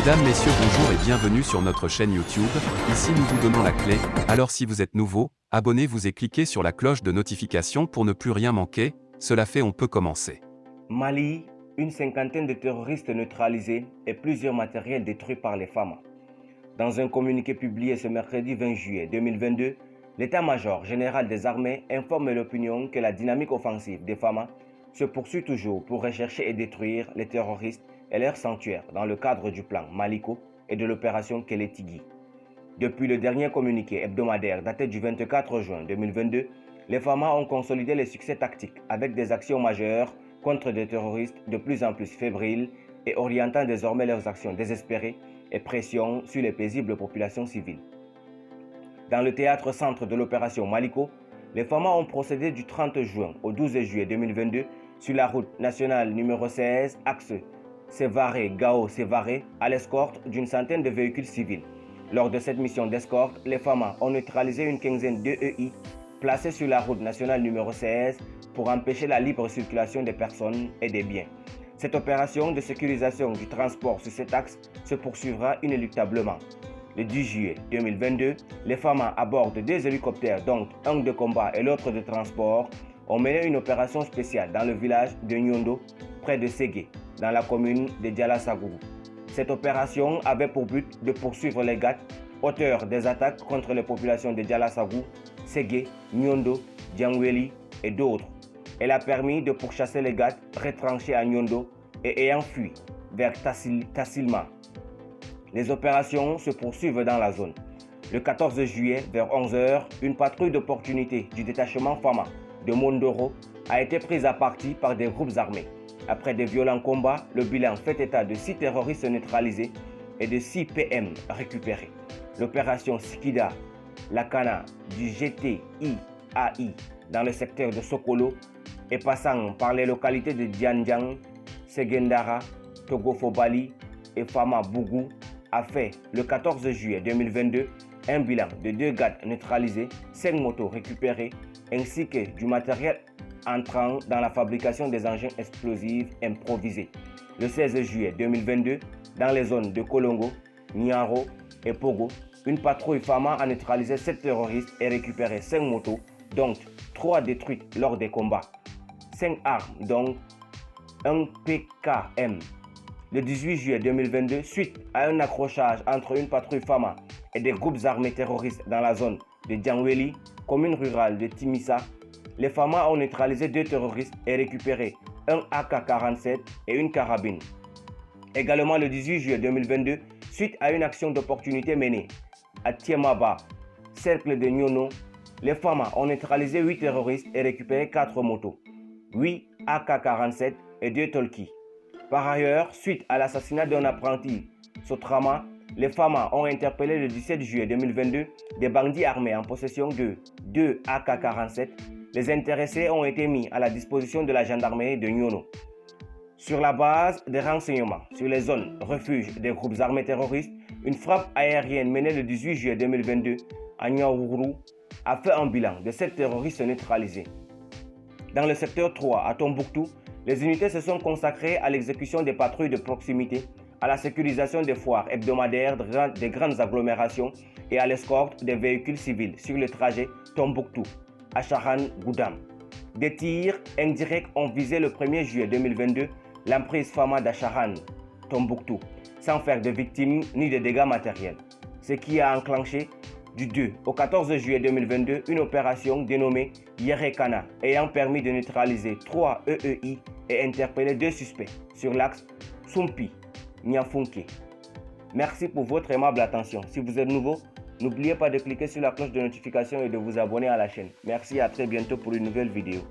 Mesdames, Messieurs, bonjour et bienvenue sur notre chaîne YouTube. Ici nous vous donnons la clé, alors si vous êtes nouveau, abonnez-vous et cliquez sur la cloche de notification pour ne plus rien manquer. Cela fait, on peut commencer. Mali, une cinquantaine de terroristes neutralisés et plusieurs matériels détruits par les FAMA. Dans un communiqué publié ce mercredi 20 juillet 2022, l'état-major général des armées informe l'opinion que la dynamique offensive des FAMA se poursuit toujours pour rechercher et détruire les terroristes et leurs sanctuaires dans le cadre du plan Maliko et de l'opération Kélétigui. Depuis le dernier communiqué hebdomadaire daté du 24 juin 2022, les FAMA ont consolidé les succès tactiques avec des actions majeures contre des terroristes de plus en plus fébriles et orientant désormais leurs actions désespérées et pression sur les paisibles populations civiles. Dans le théâtre centre de l'opération Maliko, les FAMA ont procédé du 30 juin au 12 juillet 2022 sur la route nationale numéro 16, axe Sévaré-Gao-Sévaré, à l'escorte d'une centaine de véhicules civils. Lors de cette mission d'escorte, les FAMA ont neutralisé une quinzaine d'EEI placés sur la route nationale numéro 16 pour empêcher la libre circulation des personnes et des biens. Cette opération de sécurisation du transport sur cet axe se poursuivra inéluctablement. Le 10 juillet 2022, les FAMA à bord de 2 hélicoptères, dont un de combat et l'autre de transport, ont mené une opération spéciale dans le village de Nyondo, près de Ségué, dans la commune de Dialasagourou. Cette opération avait pour but de poursuivre les GAT, auteurs des attaques contre les populations de Dialasagourou, Ségué, Nyondo, Djangweli et d'autres. Elle a permis de pourchasser les GAT retranchés à Nyondo et ayant fui vers Tassilma. Les opérations se poursuivent dans la zone. Le 14 juillet, vers 11 h, une patrouille d'opportunité du détachement FAMA de Mondoro a été prise à partie par des groupes armés. Après de violents combats, le bilan fait état de 6 terroristes neutralisés et de 6 PM récupérés. L'opération Sikida, Lakana du GTIAI dans le secteur de Sokolo et passant par les localités de Diandiang, Segendara, Togofobali et Fama Bougou a fait le 14 juillet 2022 un bilan de 2 GAT neutralisés, 5 motos récupérées ainsi que du matériel entrant dans la fabrication des engins explosifs improvisés. Le 16 juillet 2022, dans les zones de Kolongo, Nyaro et Pogo, une patrouille FAMA a neutralisé 7 terroristes et récupéré 5 motos, dont 3 détruites lors des combats. 5 armes, dont un PKM. Le 18 juillet 2022, suite à un accrochage entre une patrouille FAMA et des groupes armés terroristes dans la zone de Djangweli, commune rurale de Timissa, les FAMA ont neutralisé 2 terroristes et récupéré un AK-47 et une carabine. Également le 18 juillet 2022, suite à une action d'opportunité menée à Tiemaba, cercle de Nyono, les FAMA ont neutralisé 8 terroristes et récupéré 4 motos, 8 AK-47 et 2 Tolki. Par ailleurs, suite à l'assassinat d'un apprenti Sotrama, les FAMA ont interpellé le 17 juillet 2022 des bandits armés en possession de 2 AK-47. Les intéressés ont été mis à la disposition de la gendarmerie de Nyono. Sur la base des renseignements sur les zones refuges des groupes armés terroristes, une frappe aérienne menée le 18 juillet 2022 à Nyaourou a fait un bilan de 7 terroristes neutralisés. Dans le secteur 3 à Tombouctou, les unités se sont consacrées à l'exécution des patrouilles de proximité, à la sécurisation des foires hebdomadaires des grandes agglomérations et à l'escorte des véhicules civils sur le trajet Tombouctou à Charan-Goudam. Des tirs indirects ont visé le 1er juillet 2022 l'emprise FAMA d'Acharan, Tombouctou, sans faire de victimes ni de dégâts matériels, ce qui a enclenché du 2 au 14 juillet 2022 une opération dénommée Yerekana ayant permis de neutraliser 3 EEI et interpeller 2 suspects sur l'axe Sumpi-Nyafunke. Merci pour votre aimable attention. Si vous êtes nouveau, n'oubliez pas de cliquer sur la cloche de notification et de vous abonner à la chaîne. Merci et à très bientôt pour une nouvelle vidéo.